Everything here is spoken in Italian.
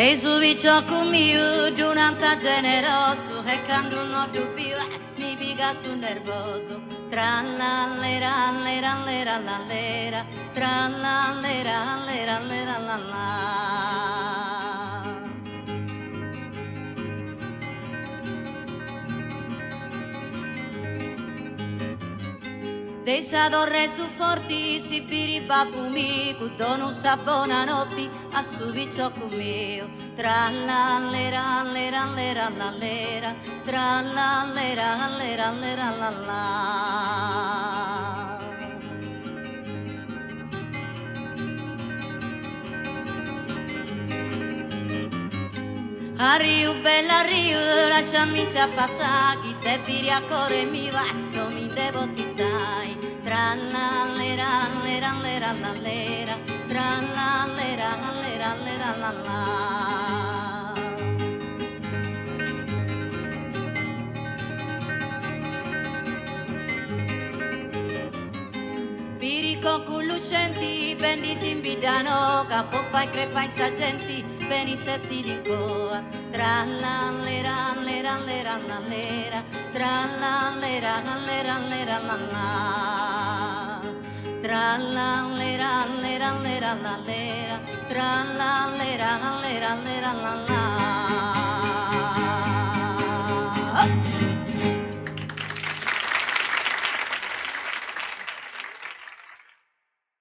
E su vicino mio durante generoso e quando non dubbio mi piega su nervoso. Tra la lera lera lera la lera, tra la lera lera lera la la. Dei sadorre su forti si piribabumi cu dono sa buonanotti a su vicino mio tra la lera lera lera la lera tra la lera lera lera la la. Arrivo bella arrivo, lasciami passare, chi te piri a corre mi va, non mi devo ti stai. Tra la lera lera lera la lera, tra la lera lera lera la la. Pirico con lucenti, benditi in bidano, capo fai crepa in sagenti, beni sezzi di coa. Tra la lera lera lera la lera, tra la lera lera lera la la. Tra la lera lera lera la lera, tra la lera lera lera la la.